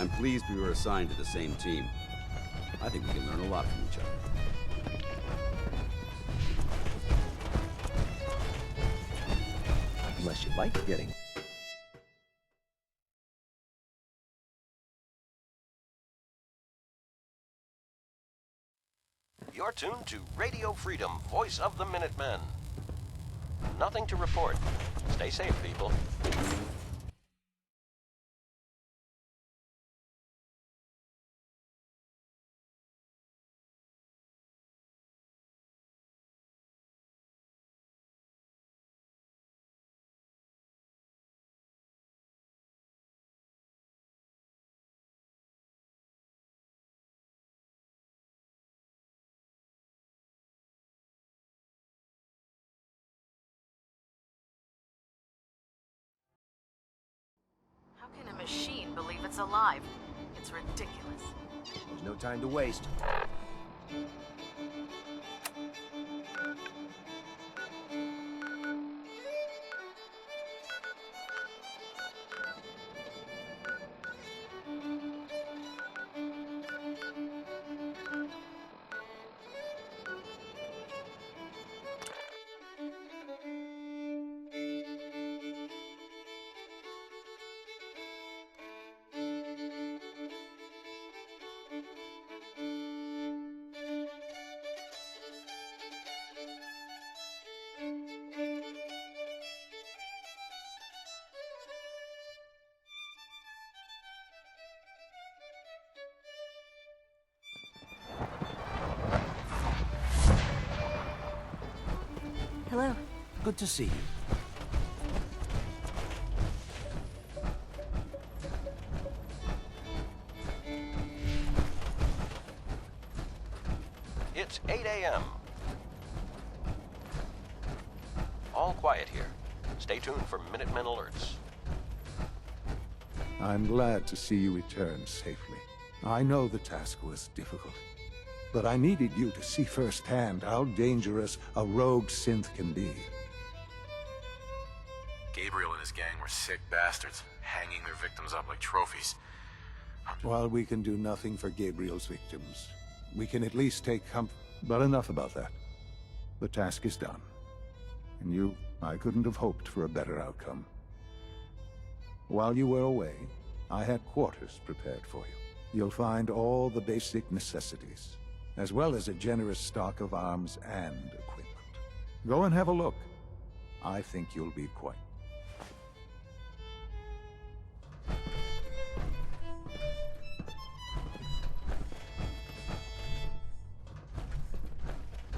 I'm pleased we were assigned to the same team. I think we can learn a lot from each other. Unless you like getting... You're tuned to Radio Freedom, voice of the Minutemen. Nothing to report. Stay safe, people. How can a machine believe it's alive? It's ridiculous. There's no time to waste. Hello. Good to see you. It's 8 a.m. All quiet here. Stay tuned for Minutemen alerts. I'm glad to see you return safely. I know the task was difficult, but I needed you to see firsthand how dangerous a rogue synth can be. Gabriel and his gang were sick bastards, hanging their victims up like trophies. While we can do nothing for Gabriel's victims, we can at least take comfort. But enough about that. The task is done. And I couldn't have hoped for a better outcome. While you were away, I had quarters prepared for you. You'll find all the basic necessities, as well as a generous stock of arms and equipment. Go and have a look. I think you'll be quite...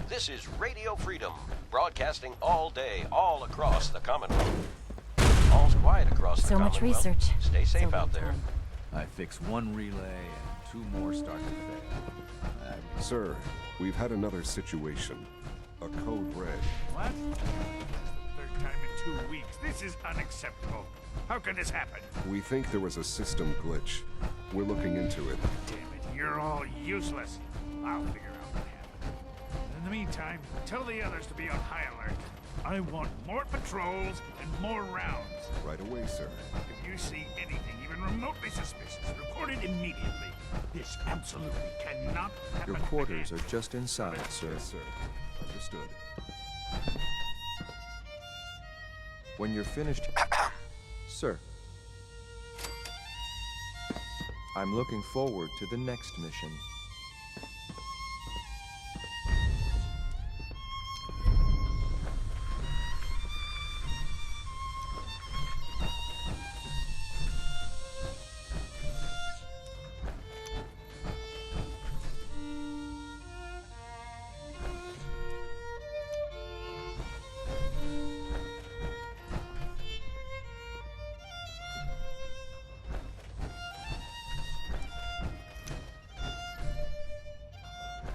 This is Radio Freedom, broadcasting all day, all across the Commonwealth. All's quiet across the So much Commonwealth. research. Stay safe So out little there. time. I fixed one relay and 2 more start to fail. Sir, we've had another situation. A code red. What? Third time in 2 weeks. This is unacceptable. How can this happen? We think there was a system glitch. We're looking into it. Damn it, you're all useless. I'll figure out what happened. In the meantime, tell the others to be on high alert. I want more patrols and more rounds. Right away, sir. If you see anything even remotely suspicious, report it immediately. This absolutely cannot happen. Your quarters again. are just inside, sir. Yes, sir. Understood. When you're finished... Sir. I'm looking forward to the next mission.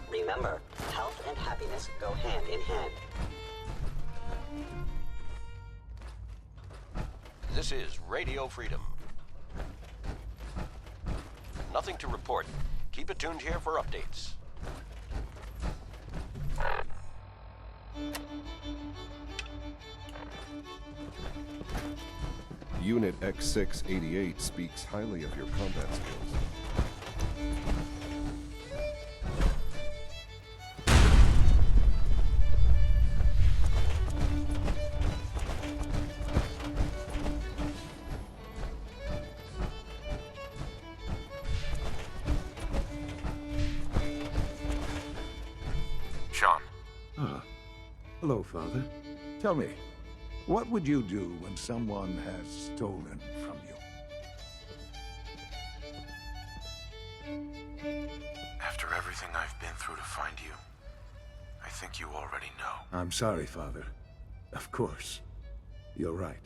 Remember, health and happiness go hand in hand. This is Radio Freedom. Nothing to report. Keep it tuned here for updates. Unit X688 speaks highly of your combat skills. Sean, Ah. Hello, Father. Tell me, what would you do when someone has stolen from you? after everything I've been through to find you, I think you already know. I'm sorry, Father. Of course. You're right.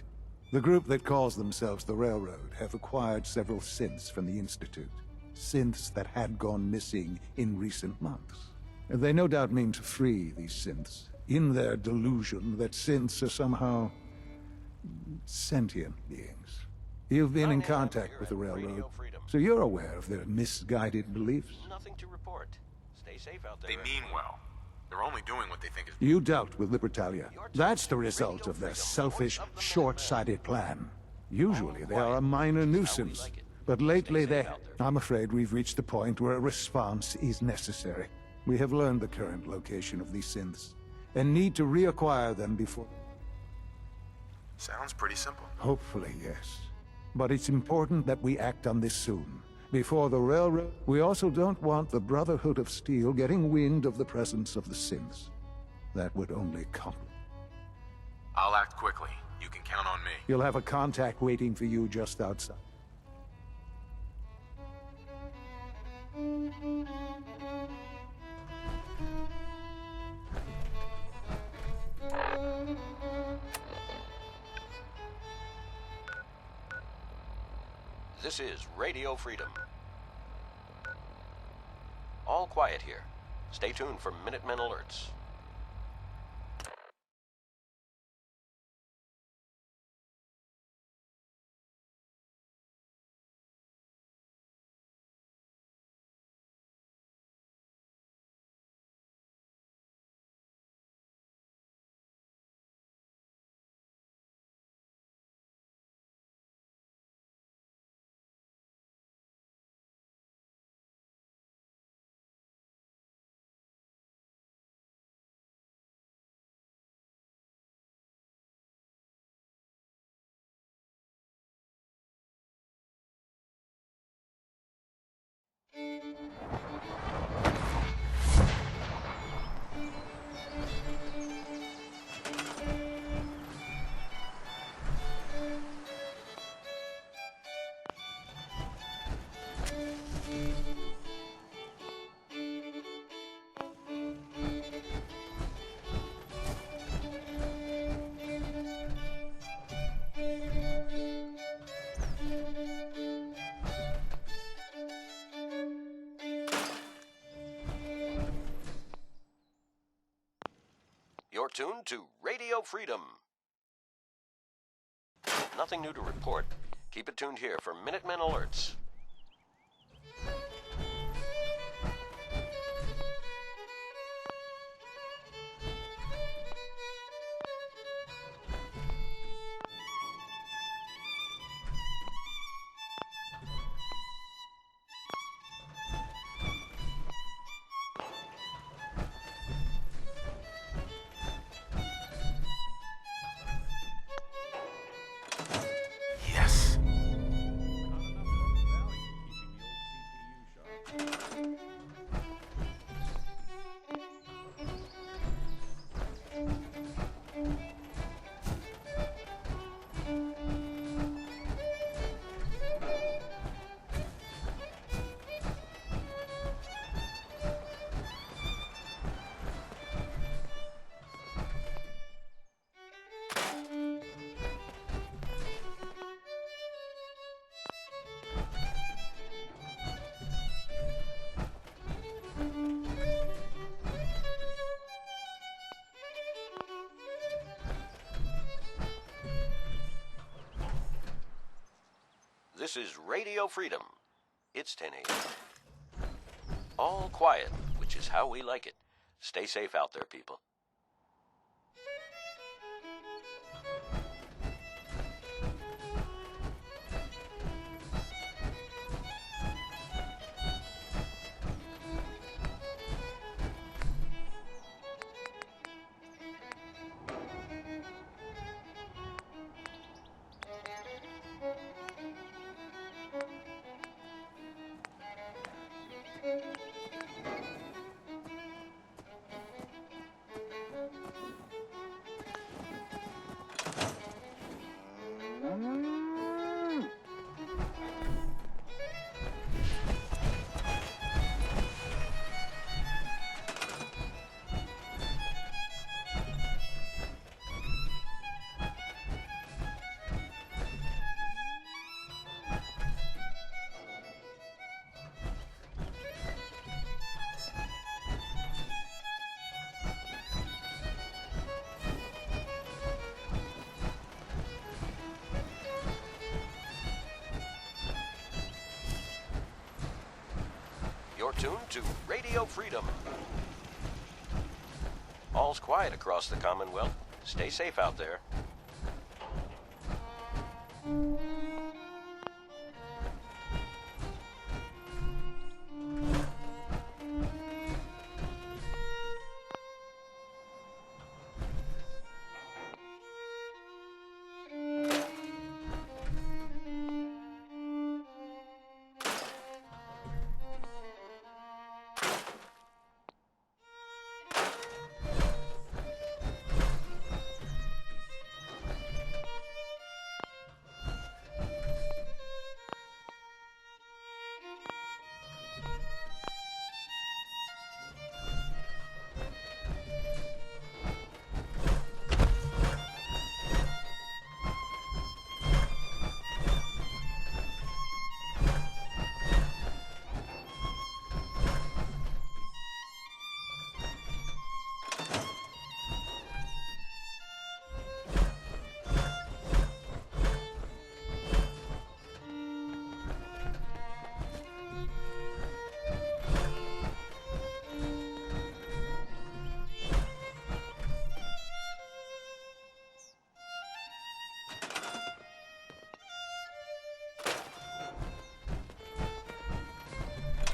The group that calls themselves the Railroad have acquired several synths from the Institute. Synths that had gone missing in recent months. And they no doubt mean to free these synths, in their delusion that synths are somehow sentient beings. You've been in contact with the Railroad, so you're aware of their misguided beliefs. Nothing to report. Stay safe out there. They mean well. They're only doing what they think is... You dealt with Libertalia. That's the result of their selfish, short-sighted plan. Usually they are a minor nuisance, but lately I'm afraid we've reached the point where a response is necessary. We have learned the current location of these synths, and need to reacquire them before... Sounds pretty simple. Hopefully, yes. But it's important that we act on this soon. Before the Railroad, we also don't want the Brotherhood of Steel getting wind of the presence of the synths. That would only complicate. I'll act quickly. You can count on me. You'll have a contact waiting for you just outside. This is Radio Freedom. All quiet here. Stay tuned for Minutemen alerts. You're tuned to Radio Freedom. Nothing new to report. Keep it tuned here for Minutemen alerts. Yes. This is Radio Freedom. It's 10 a.m. All quiet, which is how we like it. Stay safe out there, people. You're tuned to Radio Freedom. All's quiet across the Commonwealth. Stay safe out there.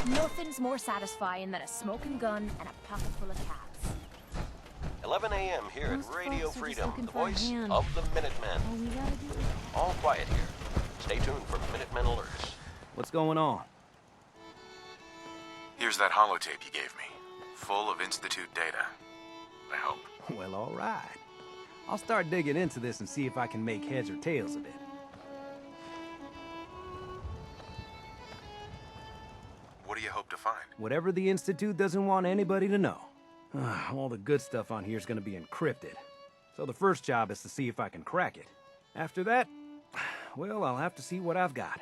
Nothing's more satisfying than a smoking gun and a pocket full of cats. 11 a.m. here Most at Radio folks are just Freedom, looking the for a voice hand. of the Minutemen. All we gotta do is... All quiet here. Stay tuned for Minutemen alerts. What's going on? Here's that holotape you gave me. Full of Institute data. I hope. Well, all right. I'll start digging into this and see if I can make heads or tails of it. What do you hope to find? Whatever the Institute doesn't want anybody to know. All the good stuff on here is going to be encrypted. So the first job is to see if I can crack it. After that, well, I'll have to see what I've got.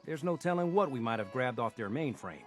There's no telling what we might have grabbed off their mainframe.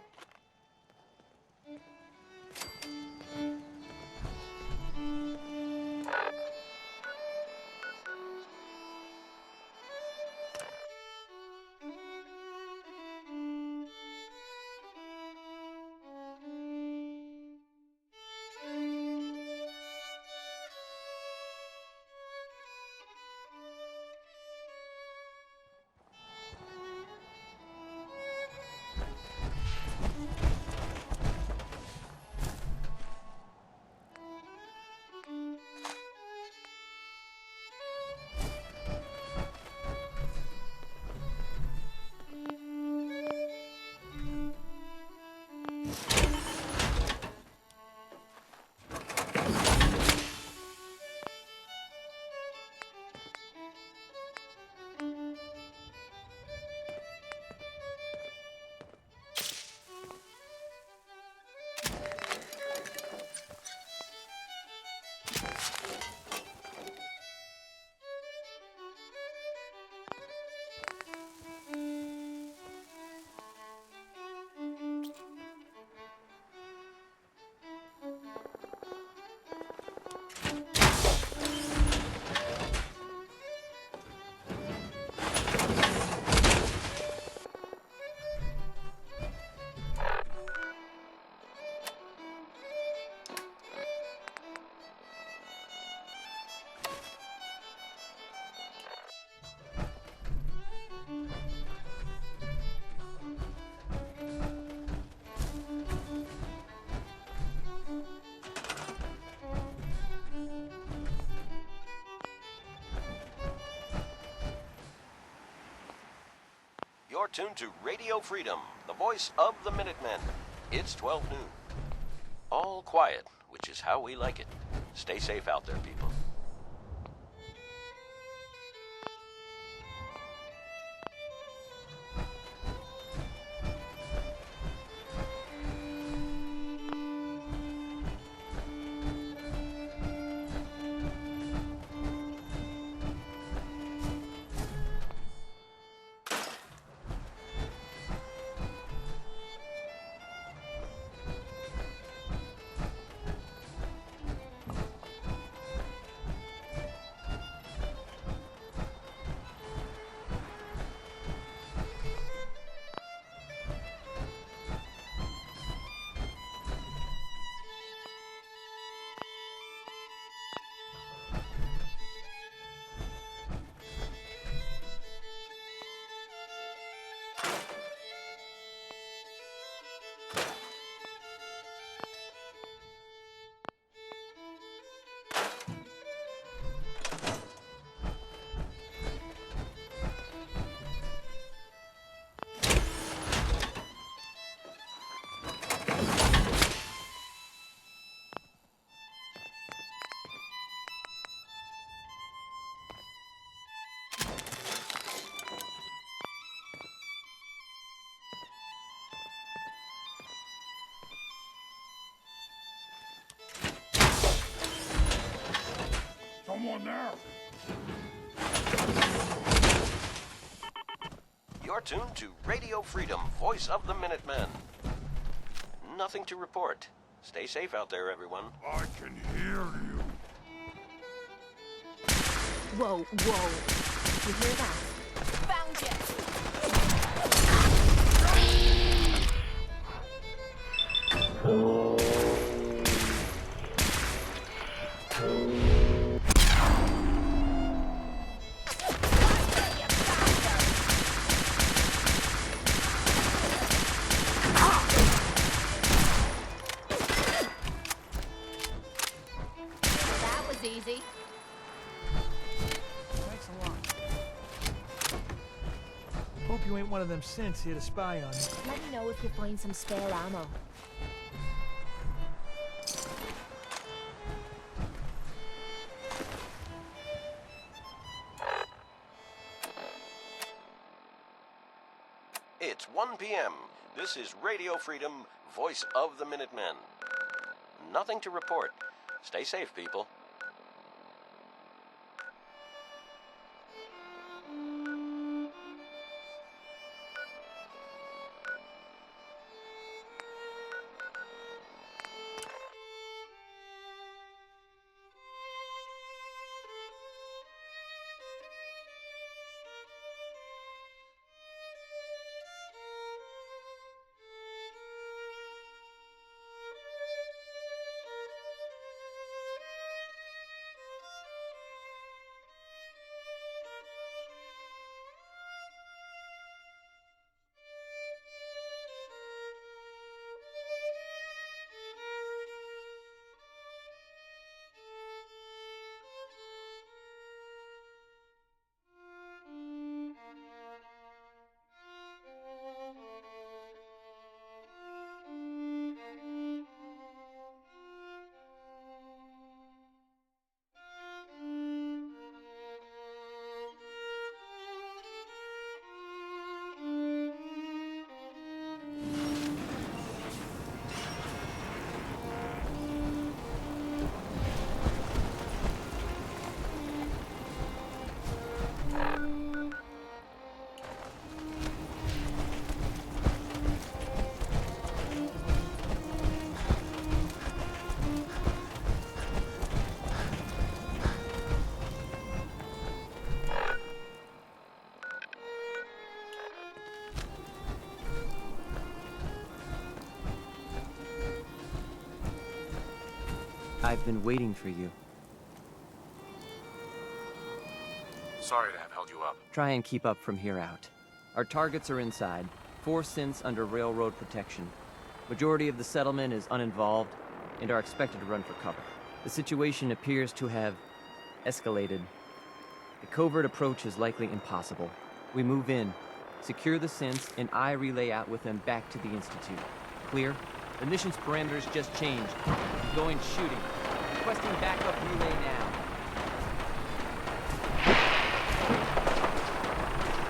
You're tuned to Radio Freedom, the voice of the Minutemen. It's 12 noon. All quiet, which is how we like it. Stay safe out there, people. Someone there? You're tuned to Radio Freedom, voice of the Minutemen. Nothing to report. Stay safe out there, everyone. I can hear you. Whoa, whoa. You hear that? Found you! That was easy. Thanks a lot. Hope you ain't one of them synths here to spy on me. Let me know if you find some spare ammo. It's 1 p.m. This is Radio Freedom, voice of the Minutemen. Nothing to report. Stay safe, people. I've been waiting for you. Sorry to have held you up. Try and keep up from here out. Our targets are inside. 4 synths under railroad protection. Majority of the settlement is uninvolved and are expected to run for cover. The situation appears to have escalated. The covert approach is likely impossible. We move in, secure the synths, and I relay out with them back to the Institute. Clear? The mission's parameters just changed. Going shooting. Requesting backup relay now.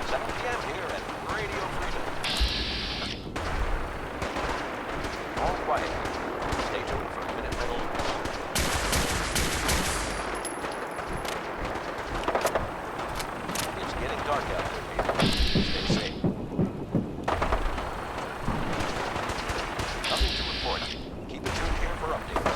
7 p.m. here at Radio Freedom. All quiet. Stay tuned for Minutemen only. It's getting dark out there, people. Stay safe. Nothing to report. Keep it tuned here for updates.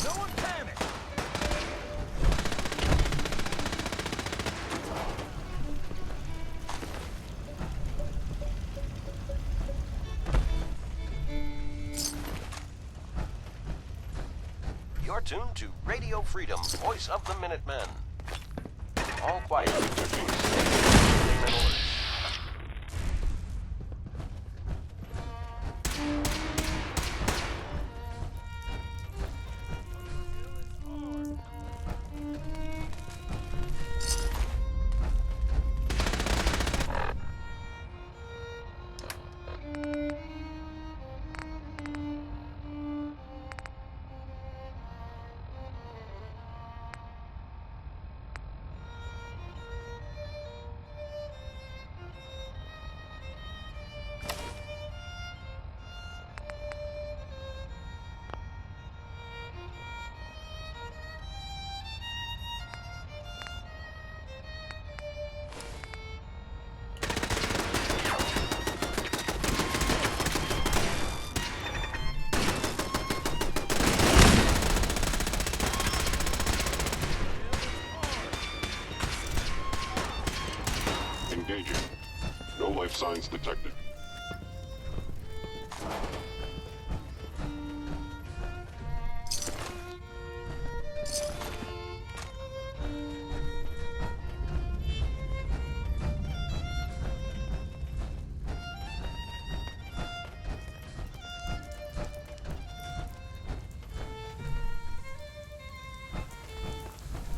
No one panic! You're tuned to Radio Freedom, voice of the Minutemen. All quiet. Engaging. No life signs detected.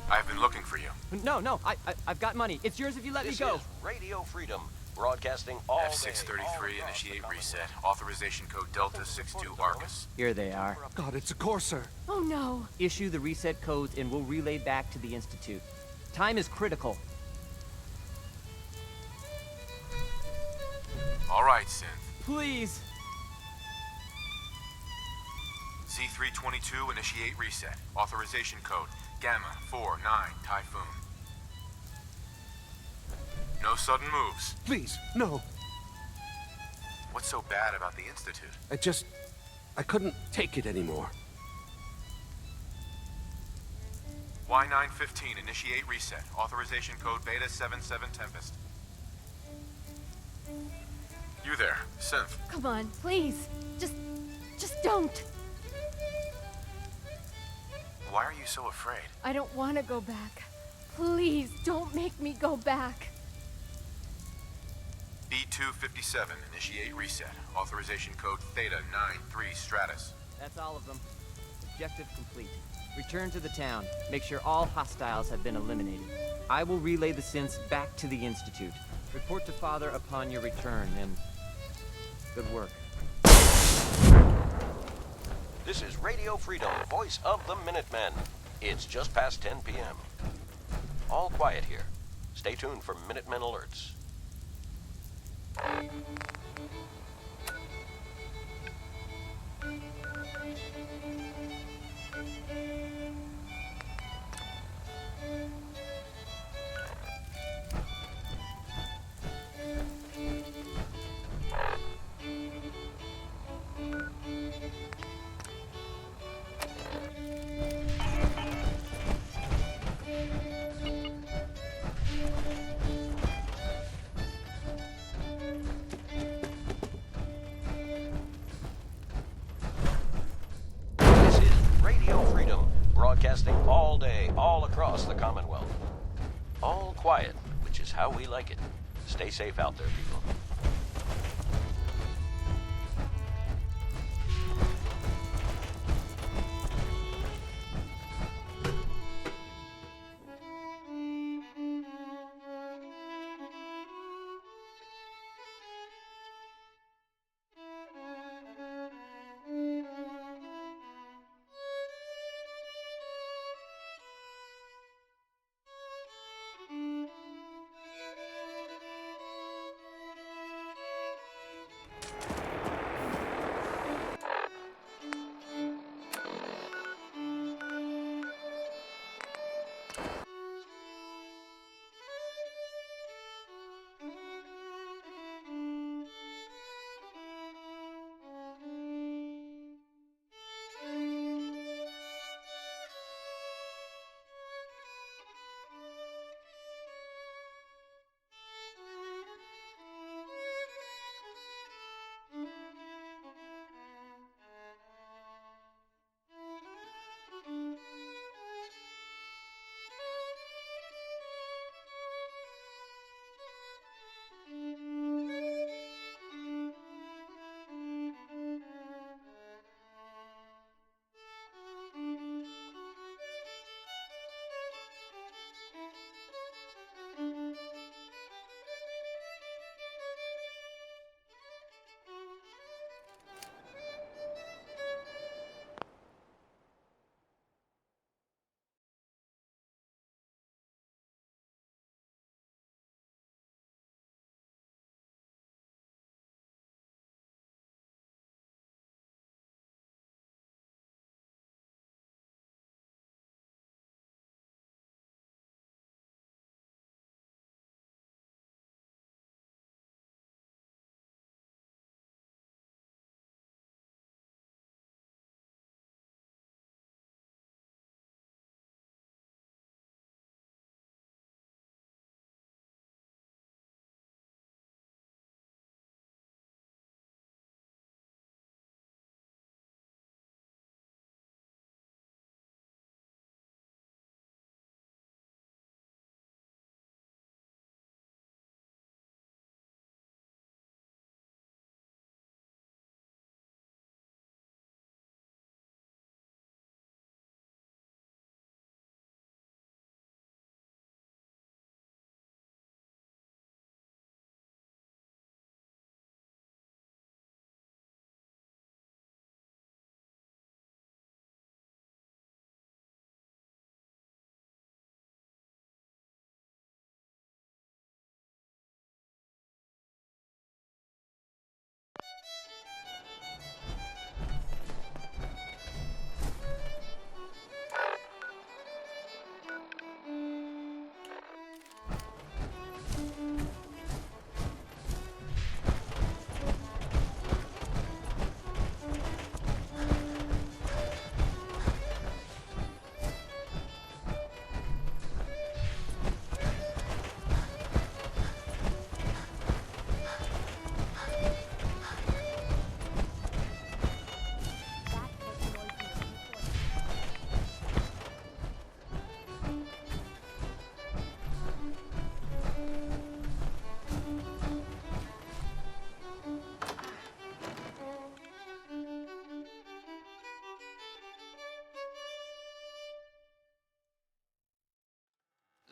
I've been looking for you. No, I've got money. It's yours if you let me This go. is Radio Freedom, broadcasting all day, all F633, across initiate the reset. Authorization code Delta 62 Arcus. Here they are. God, it's a Corsair. Oh no. Issue the reset codes and we'll relay back to the Institute. Time is critical. All right, Synth. Please. Z322, initiate reset. Authorization code Gamma 49 Typhoon. No sudden moves. Please, no. What's so bad about the Institute? I couldn't take it anymore. Y915, initiate reset. Authorization code Beta 77 Tempest. You there, Synth. Come on, please. Just don't. Why are you so afraid? I don't want to go back. Please, don't make me go back. B257, initiate reset. Authorization code Theta 93 Stratus. That's all of them. Objective complete. Return to the town. Make sure all hostiles have been eliminated. I will relay the synths back to the Institute. Report to Father upon your return, and good work. This is Radio Freedom, voice of the Minutemen. It's just past 10 p.m. All quiet here. Stay tuned for Minutemen alerts. Broadcasting all day, all across the Commonwealth. All quiet, which is how we like it. Stay safe out there, people.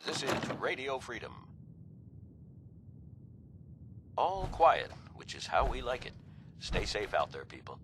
This is Radio Freedom. All quiet, which is how we like it. Stay safe out there, people.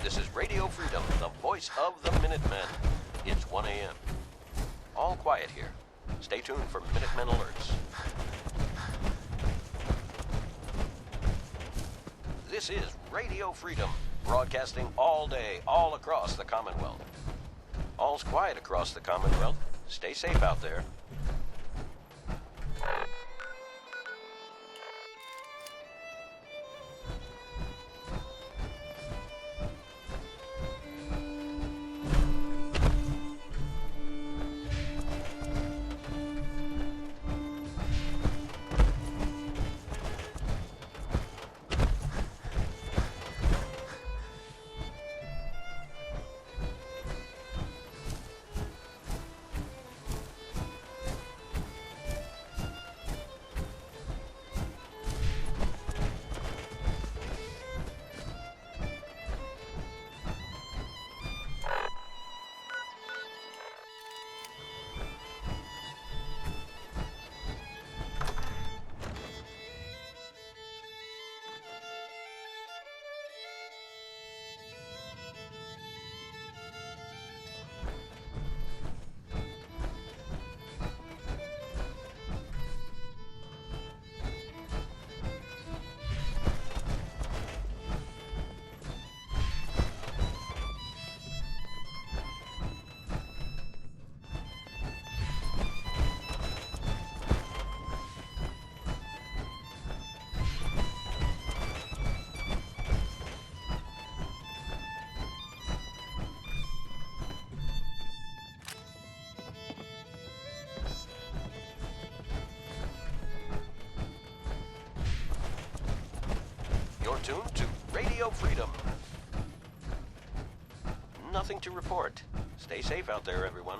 This is Radio Freedom, the voice of the Minutemen. It's 1 a.m. All quiet here. Stay tuned for Minutemen alerts. This is Radio Freedom, broadcasting all day, all across the Commonwealth. All's quiet across the Commonwealth. Stay safe out there. You're tuned to Radio Freedom. Nothing to report. Stay safe out there, everyone.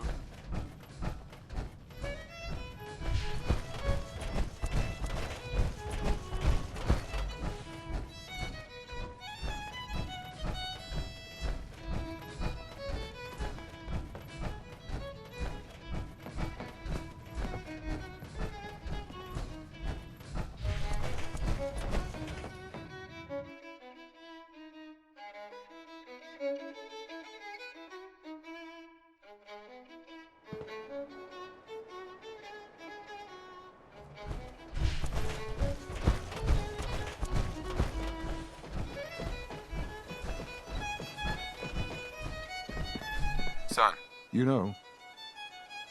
Son. You know,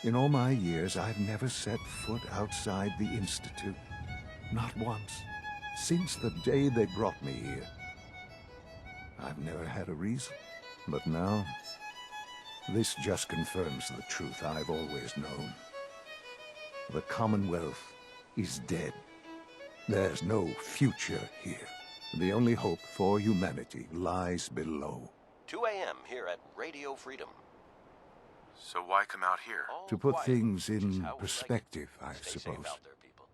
in all my years, I've never set foot outside the Institute. Not once. Since the day they brought me here. I've never had a reason. But now, this just confirms the truth I've always known. The Commonwealth is dead. There's no future here. The only hope for humanity lies below. 2 a.m. here at Radio Freedom. So why come out here? To put things in perspective, I suppose.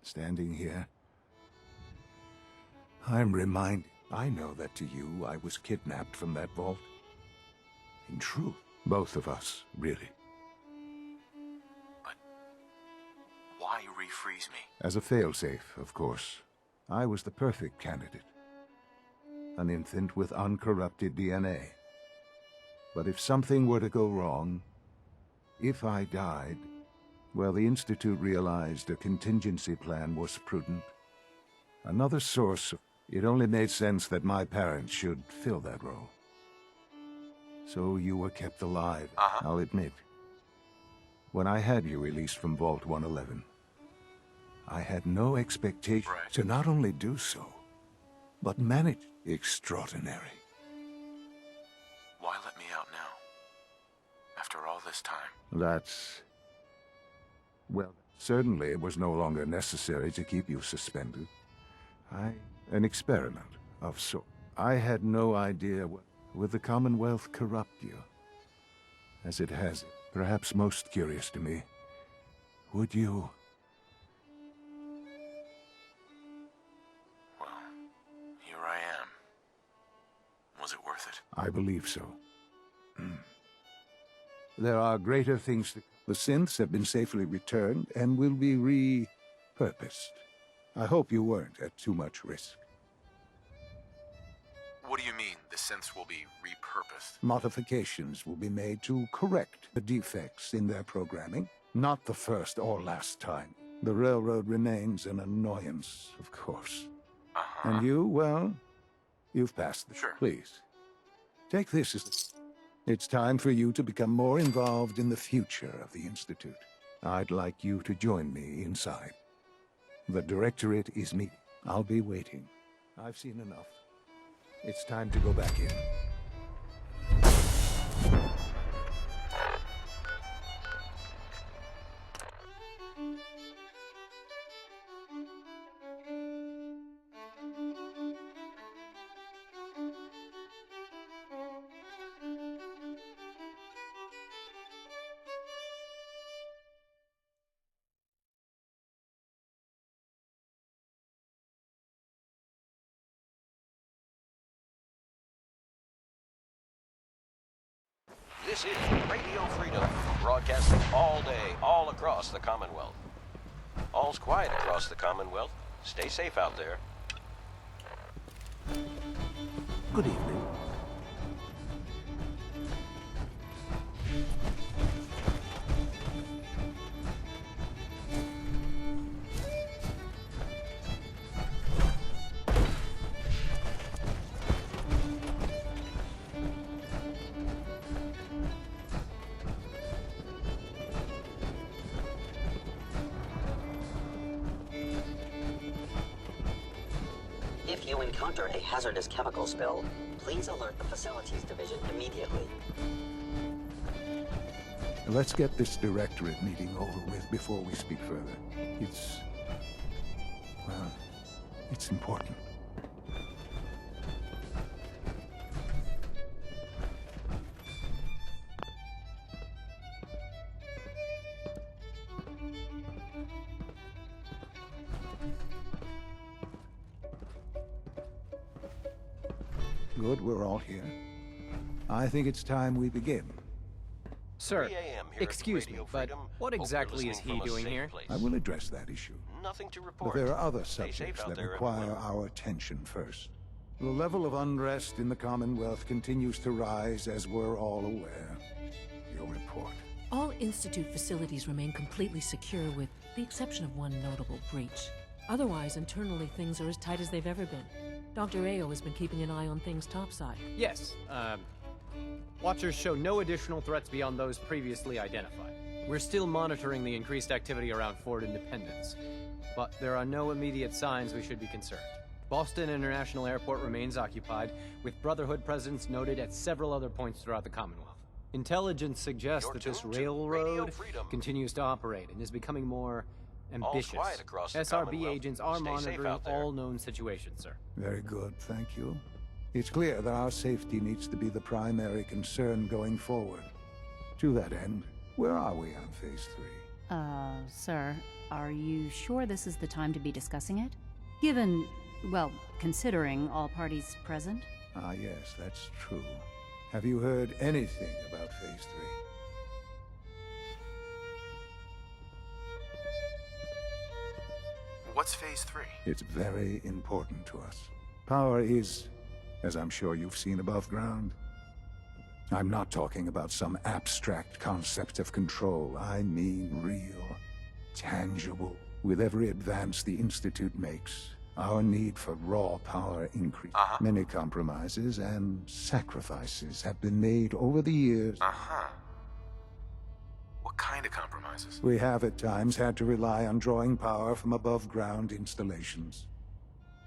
Standing here, I'm reminded. I know that to you, I was kidnapped from that vault. In truth, both of us, really. But why refreeze me? As a failsafe, of course. I was the perfect candidate. an infant with uncorrupted DNA. But if something were to go wrong, if I died, well, the Institute realized a contingency plan was prudent. Another source, it only made sense that my parents should fill that role. So you were kept alive, I'll admit. When I had you released from Vault 111, I had no expectation to not only do so, but manage extraordinary. Why let me out now? After all this time? That's... well, certainly it was no longer necessary to keep you suspended. An experiment of sort. I had no idea would the Commonwealth corrupt you? As it has, perhaps most curious to me, would you... Well, here I am. Was it worth it? I believe so. There are greater things to... The synths have been safely returned and will be repurposed. I hope you weren't at too much risk. What do you mean, the synths will be repurposed? Modifications will be made to correct the defects in their programming. Not the first or last time. The railroad remains an annoyance, of course. And you, well, you've passed the... Sure. Please, take this as... It's time for you to become more involved in the future of the Institute. I'd like you to join me inside. The Directorate is meeting. I'll be waiting. I've seen enough. It's time to go back in. This is Radio Freedom, broadcasting all day, all across the Commonwealth. All's quiet across the Commonwealth. Stay safe out there. Good evening. If you encounter a hazardous chemical spill, please alert the Facilities Division immediately. Let's get this Directorate meeting over with before we speak further. Well, it's important. Good, we're all here. I think it's time we begin. Sir, excuse me, but what exactly is he doing here? I will address that issue. Nothing to report. But there are other subjects that require our attention first. The level of unrest in the Commonwealth continues to rise, as we're all aware. Your report. All Institute facilities remain completely secure with the exception of one notable breach. Otherwise, internally, things are as tight as they've ever been. Dr. Ayo has been keeping an eye on things topside. Yes, Watchers show no additional threats beyond those previously identified. We're still monitoring the increased activity around Fort Independence, but there are no immediate signs we should be concerned. Boston International Airport remains occupied, with Brotherhood presence noted at several other points throughout the Commonwealth. Intelligence suggests that this railroad continues to operate and is becoming more ambitious. SRB agents are monitoring all known situations, sir. Very good, thank you. It's clear that our safety needs to be the primary concern going forward. To that end, where are we on Phase 3? Sir, are you sure this is the time to be discussing it? Given, well, considering all parties present? Ah, yes, that's true. Have you heard anything about Phase 3? What's Phase 3? It's very important to us. Power is as I'm sure you've seen above ground. I'm not talking about some abstract concept of control. I mean real, tangible. With every advance the Institute makes, our need for raw power increases. Many compromises and sacrifices have been made over the years. What kind of compromises? We have at times had to rely on drawing power from above-ground installations.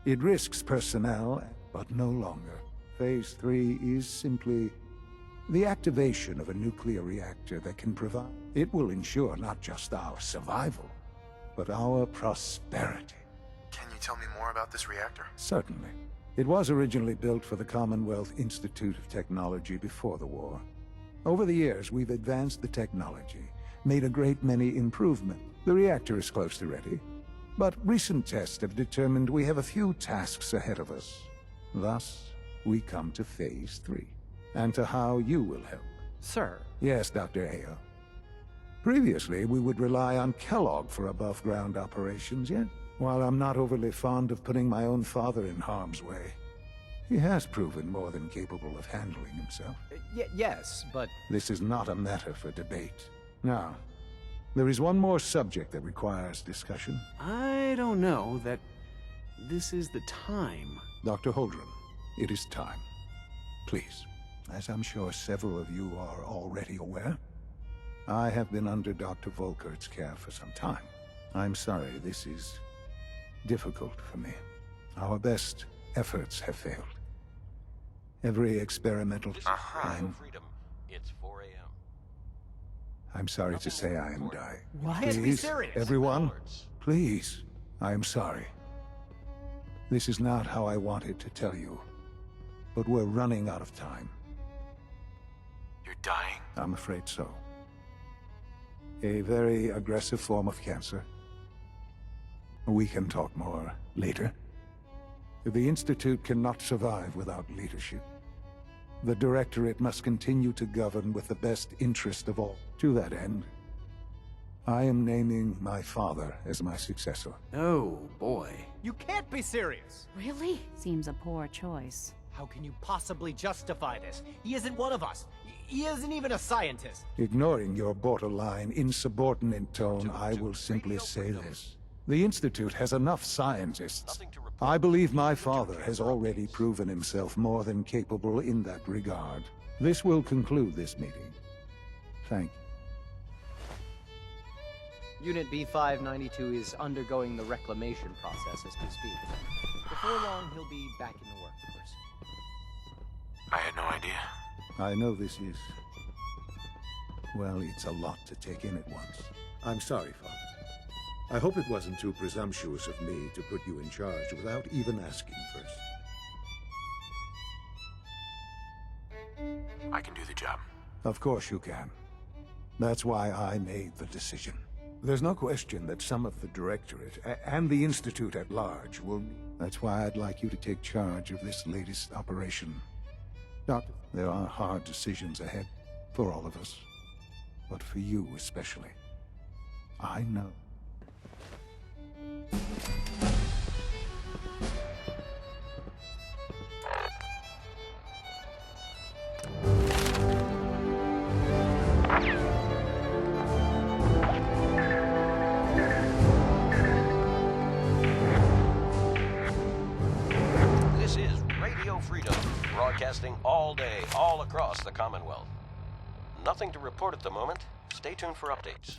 It risks personnel, but no longer. Phase 3 is simply the activation of a nuclear reactor that can provide. It will ensure not just our survival, but our prosperity. Can you tell me more about this reactor? Certainly. It was originally built for the Commonwealth Institute of Technology before the war. Over the years, we've advanced the technology, made a great many improvements. The reactor is close to ready, but recent tests have determined we have a few tasks ahead of us. Thus, we come to Phase 3, and to how you will help. Sir? Yes, Dr. Ayo. Previously, we would rely on Kellogg for above-ground operations, yet, while I'm not overly fond of putting my own father in harm's way, he has proven more than capable of handling himself. Yes, but... This is not a matter for debate. Now, there is one more subject that requires discussion. I don't know that this is the time. Dr. Holdren, it is time. Please, as I'm sure several of you are already aware, I have been under Dr. Volkert's care for some time. I'm sorry this is difficult for me. Our best efforts have failed. Every experimental time. It's 4 a.m. I'm sorry to say I am dying. What? Please, Be serious. everyone, please. I am sorry. This is not how I wanted to tell you, but we're running out of time. You're dying? I'm afraid so. A very aggressive form of cancer. We can talk more later. The Institute cannot survive without leadership. The Directorate must continue to govern with the best interest of all. To that end, I am naming my father as my successor. Oh, boy. You can't be serious! Really? Seems a poor choice. How can you possibly justify this? He isn't one of us. He isn't even a scientist. Ignoring your borderline, insubordinate tone, I will simply say this. The Institute has enough scientists. I believe my father has already proven himself more than capable in that regard. This will conclude this meeting. Thank you. Unit B592 is undergoing the reclamation process as we speak. Before long, he'll be back in the workforce. I had no idea. I know this is... well, it's a lot to take in at once. I'm sorry, Father. I hope it wasn't too presumptuous of me to put you in charge without even asking first. I can do the job. Of course you can. That's why I made the decision. There's no question that some of the Directorate and the Institute at large will... That's why I'd like you to take charge of this latest operation. Doctor, there are hard decisions ahead for all of us, but for you especially. I know. This is Radio Freedom, broadcasting all day, all across the Commonwealth. Nothing to report at the moment. Stay tuned for updates.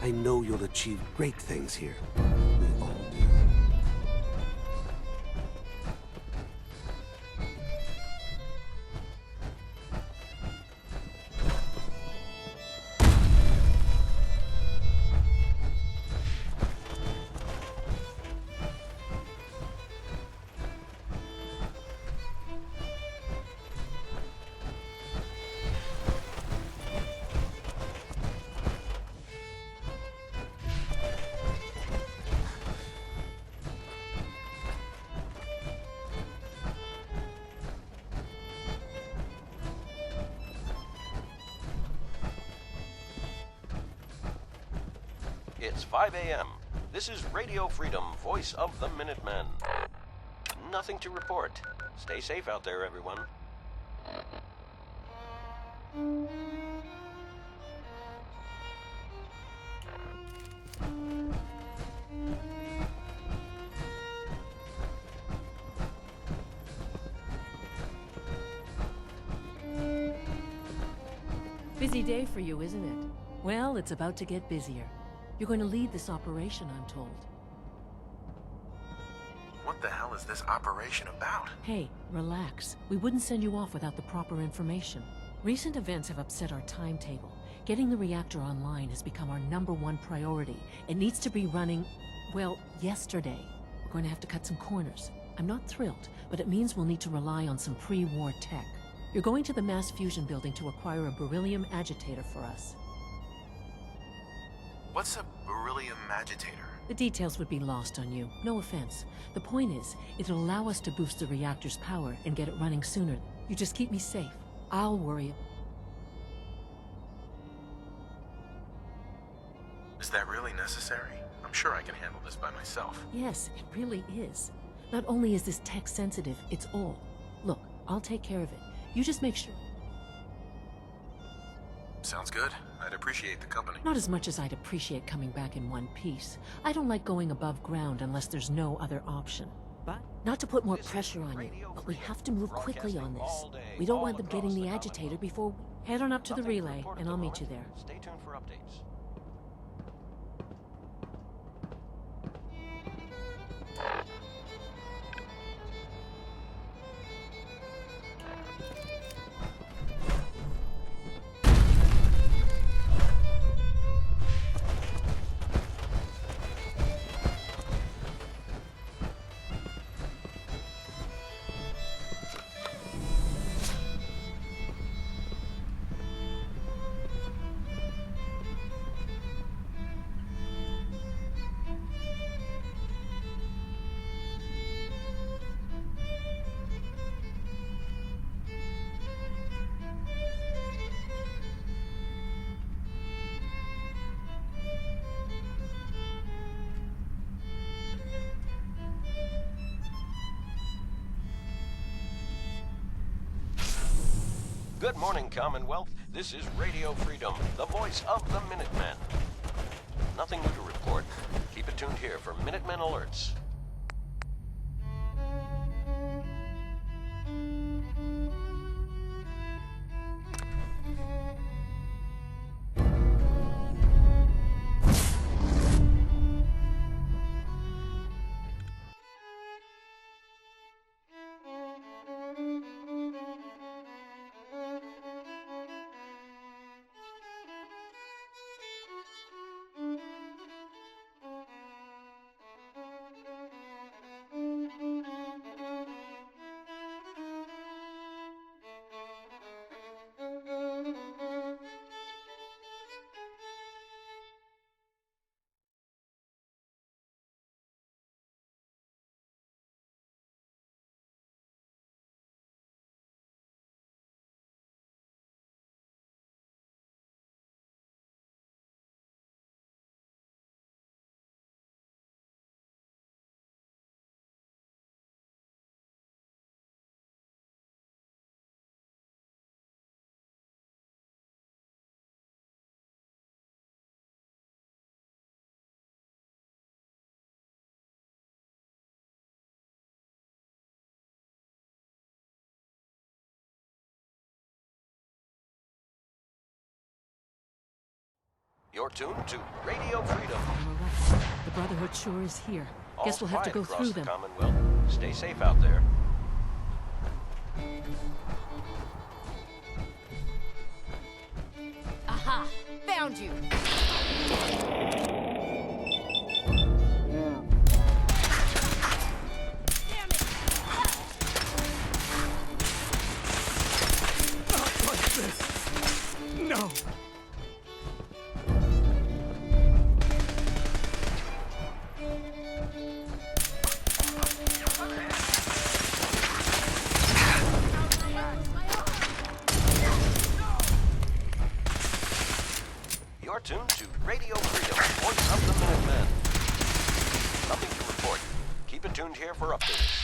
I know you'll achieve great things here. We all do. It's 5 a.m. This is Radio Freedom, voice of the Minutemen. Nothing to report. Stay safe out there, everyone. Busy day for you, isn't it? Well, it's about to get busier. You're going to lead this operation, I'm told. What the hell is this operation about? Hey, relax. We wouldn't send you off without the proper information. Recent events have upset our timetable. Getting the reactor online has become our #1 priority. It needs to be running, well, yesterday. We're going to have to cut some corners. I'm not thrilled, but it means we'll need to rely on some pre-war tech. You're going to the mass fusion building to acquire a beryllium agitator for us. What's a beryllium agitator? The details would be lost on you. No offense. The point is, it'll allow us to boost the reactor's power and get it running sooner. You just keep me safe. I'll worry. Is that really necessary? I'm sure I can handle this by myself. Yes, it really is. Not only is this tech sensitive, it's all. Look, I'll take care of it. You just make sure. Sounds good. I'd appreciate the company. Not as much as I'd appreciate coming back in one piece. I don't like going above ground unless there's no other option. But not to put more pressure on you, but we have to move quickly on this. We don't want them getting the agitator before... Head on up to the relay, and I'll meet you there. Stay tuned for updates. Good morning, Commonwealth. This is Radio Freedom, the voice of the Minutemen. Nothing new to report. Keep it tuned here for Minutemen alerts. You're tuned to Radio Freedom. The Brotherhood sure is here. Guess we'll have to go through them. Commonwealth. Stay safe out there. Aha! Found you! Not like this! No! tuned to Radio Freedom, voice of the Minutemen. Nothing to report. Keep it tuned here for updates.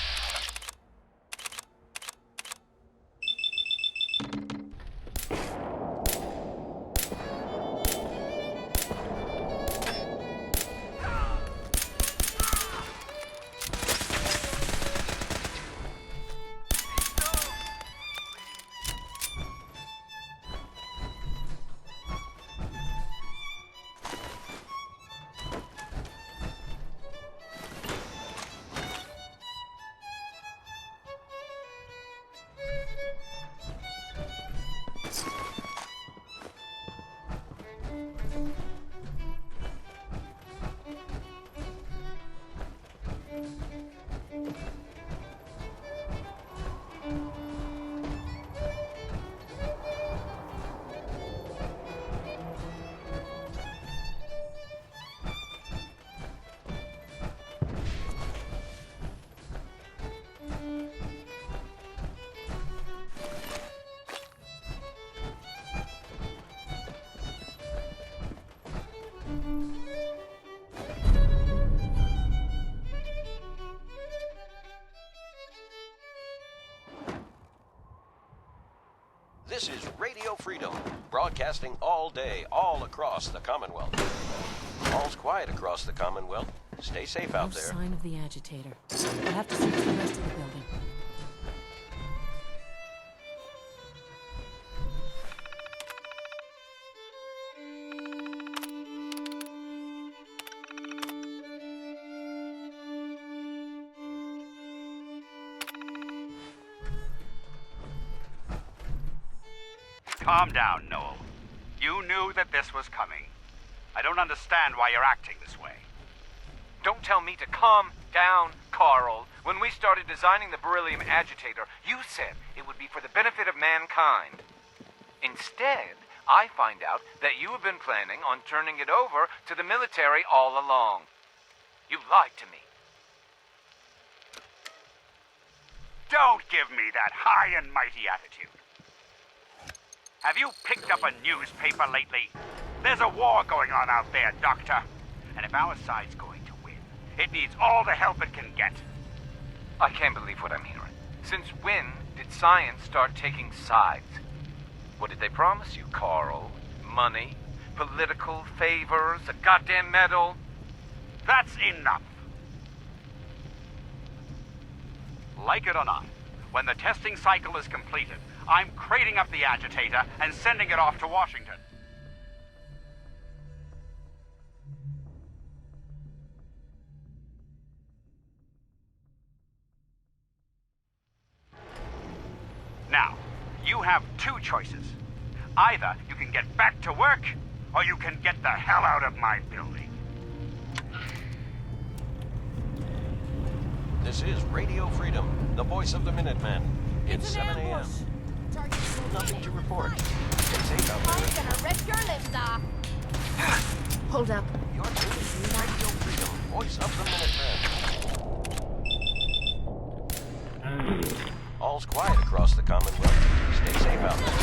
This is Radio Freedom, broadcasting all day, all across the Commonwealth. All's quiet across the Commonwealth. Stay safe out there. No sign of the agitator. We'll have to search the rest of the building. Calm down, Noel. You knew that this was coming. I don't understand why you're acting this way. Don't tell me to calm down, Carl. When we started designing the beryllium agitator, you said it would be for the benefit of mankind. Instead, I find out that you have been planning on turning it over to the military all along. You lied to me. Don't give me that high and mighty attitude. Have you picked up a newspaper lately? There's a war going on out there, Doctor. And if our side's going to win, it needs all the help it can get. I can't believe what I'm hearing. Since when did science start taking sides? What did they promise you, Carl? Money? Political favors? A goddamn medal? That's enough. Like it or not, when the testing cycle is completed, I'm crating up the agitator and sending it off to Washington. Now, you have two choices. Either you can get back to work, or you can get the hell out of my building. This is Radio Freedom, the voice of the Minutemen. It's 7 a.m. Nothing to report. Stay safe out there. I'm gonna rip your limbs off. Hold up. You're tuned to Radio Freedom, voice of the Minutemen. All's quiet across the Commonwealth. Stay safe out there.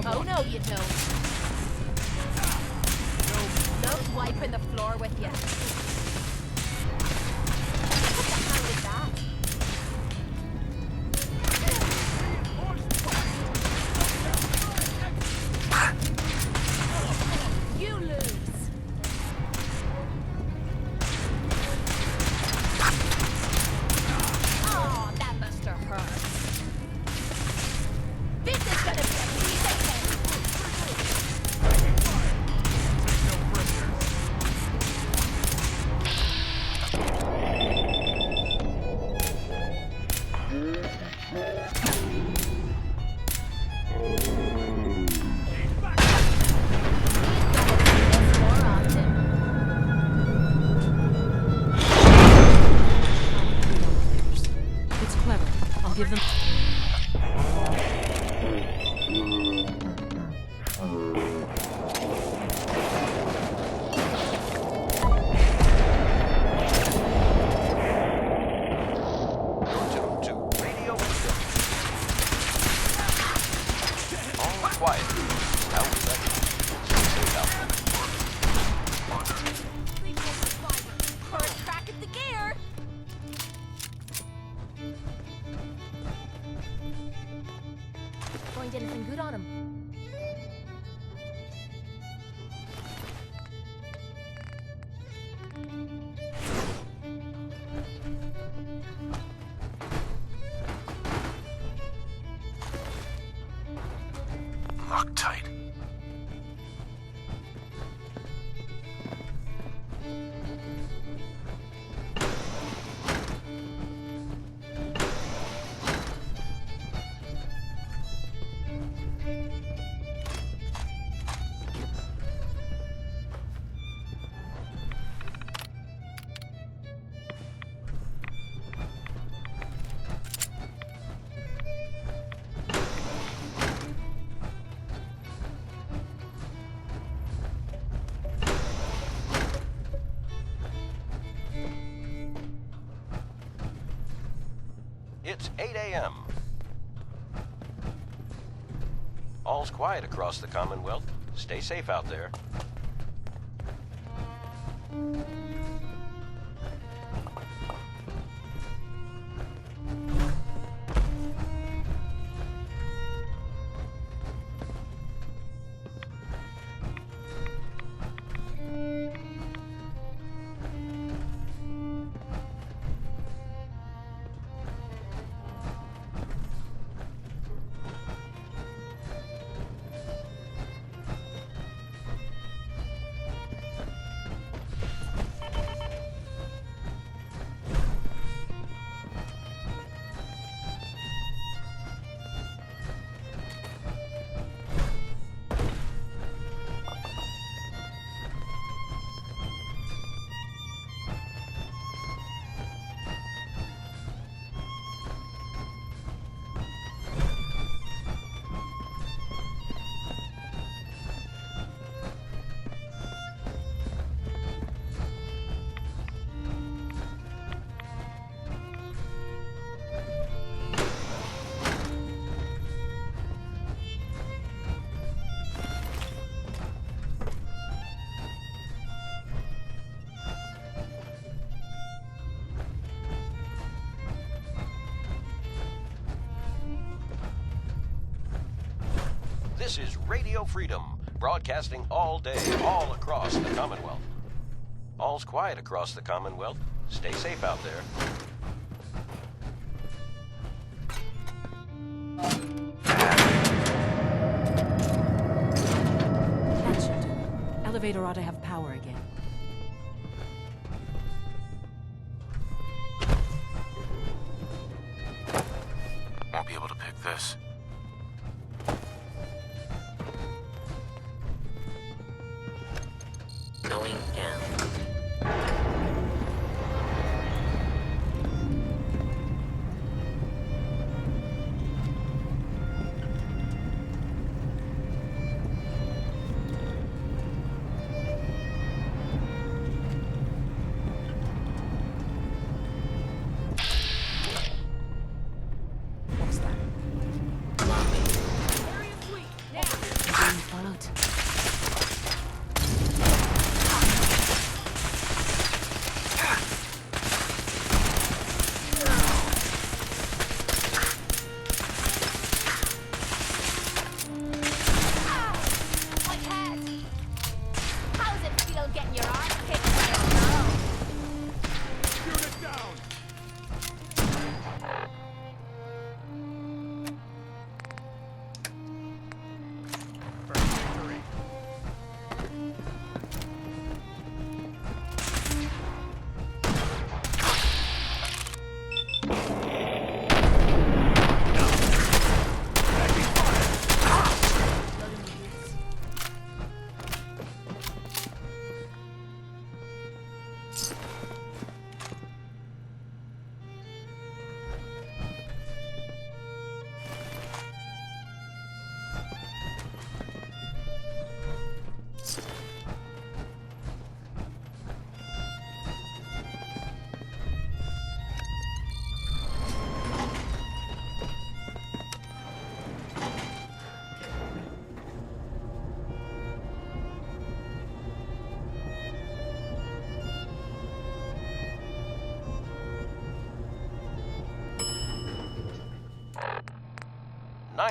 Oh no, you don't. No wiping the floor with you. What the hell is that? You lose. Oh, that must have hurt. This is gonna be a piece of cake. It's clever. I'll give them... find anything good on him. Loctite. It's 8 a.m. All's quiet across the Commonwealth. Stay safe out there. This is Radio Freedom, broadcasting all day, all across the Commonwealth. All's quiet across the Commonwealth. Stay safe out there. That should do it. Elevator ought to have power again. Won't be able to pick this. Going down.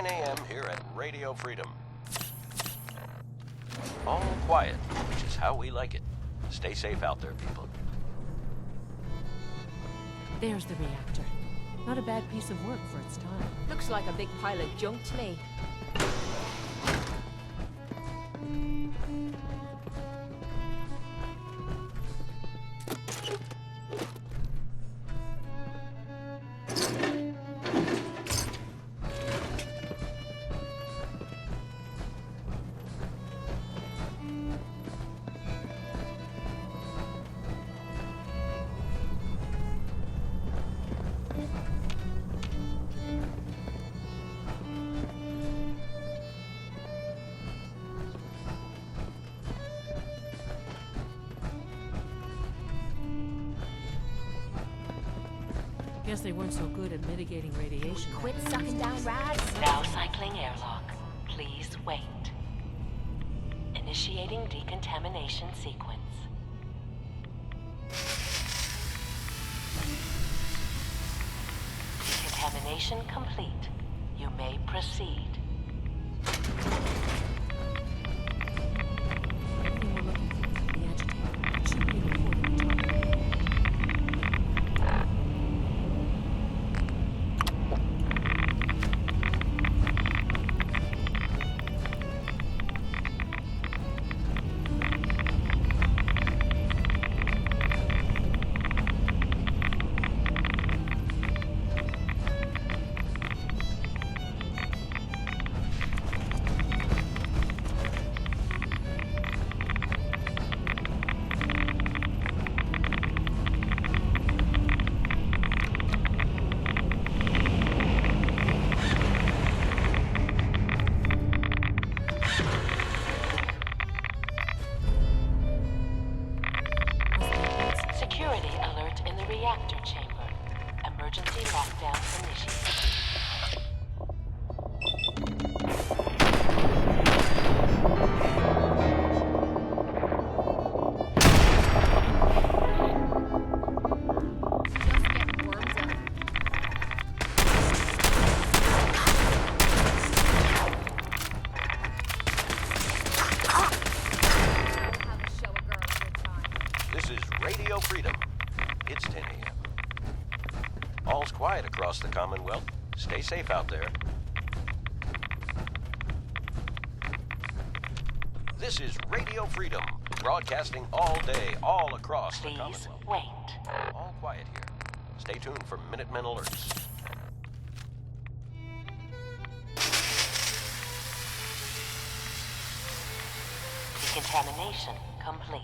9 a.m. here at Radio Freedom. All quiet, which is how we like it. Stay safe out there, people. There's the reactor. Not a bad piece of work for its time. Looks like a big pile of junk to me. Guess they weren't so good at mitigating radiation. Quit sucking down rads. Now cycling airlock. Please wait. Initiating decontamination sequence. Decontamination complete. You may proceed. Security alert in the reactor chamber. Emergency lockdown initiated. This is Radio Freedom. It's 10 a.m. All's quiet across the Commonwealth. Stay safe out there. This is Radio Freedom, broadcasting all day, all across the Commonwealth. Wait. All quiet here. Stay tuned for Minutemen alerts. Decontamination complete.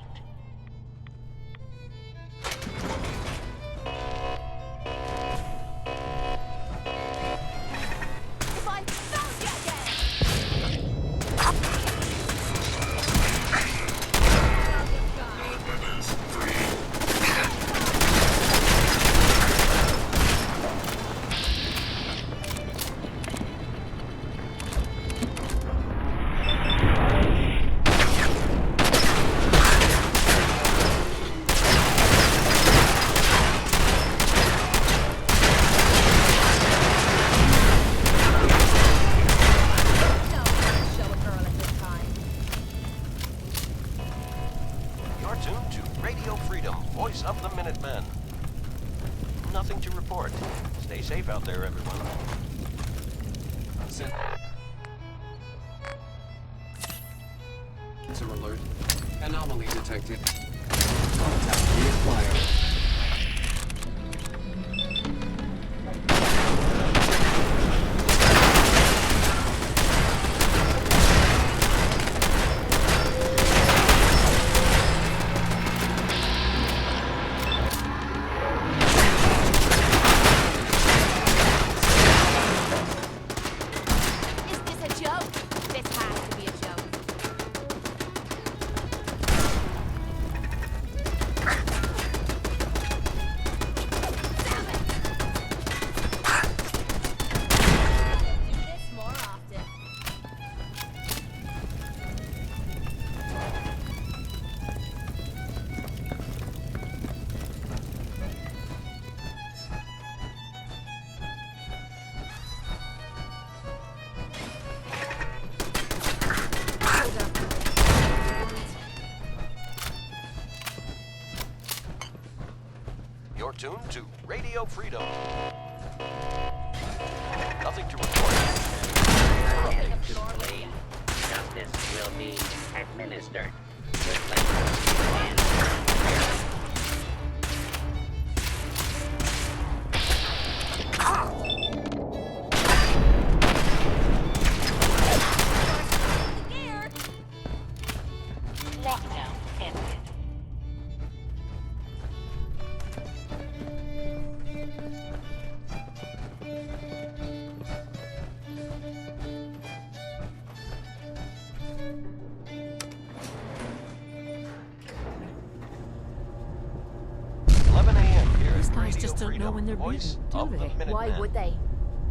Tuned to Radio Freedom, voice of the Minutemen. Nothing to report. Stay safe out there, everyone. Sensor alert. Anomaly detected. Contact reacquired. tuned to Radio Freedom. Nothing to report. Justice will be administered. Lockdown ended. These guys just don't know when they're beaten, do they? Why would they?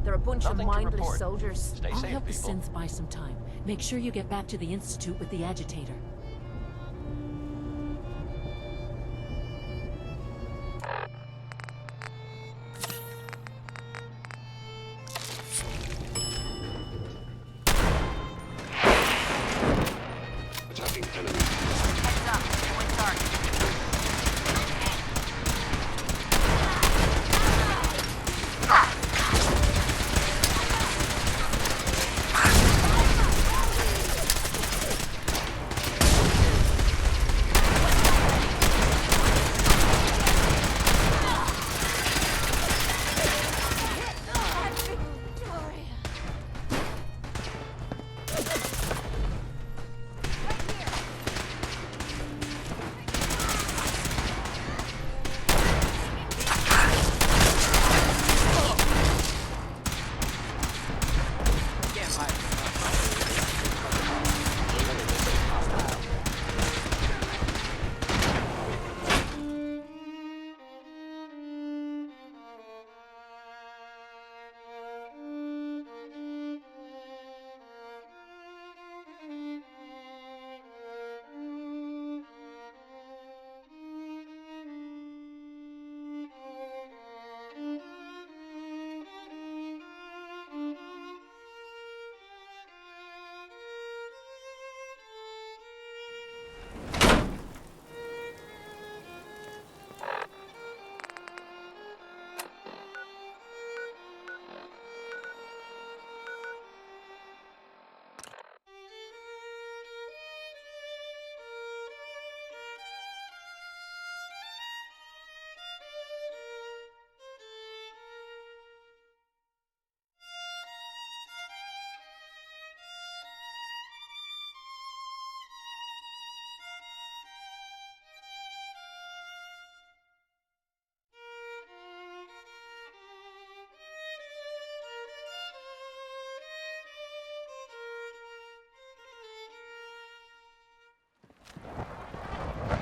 They're a bunch of mindless soldiers. Stay I'll safe, help the people. synths buy some time. Make sure you get back to the Institute with the agitator. Attacking enemy. Heads up. Going target.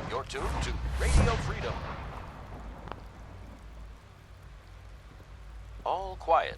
You're tuned to Radio Freedom. All quiet,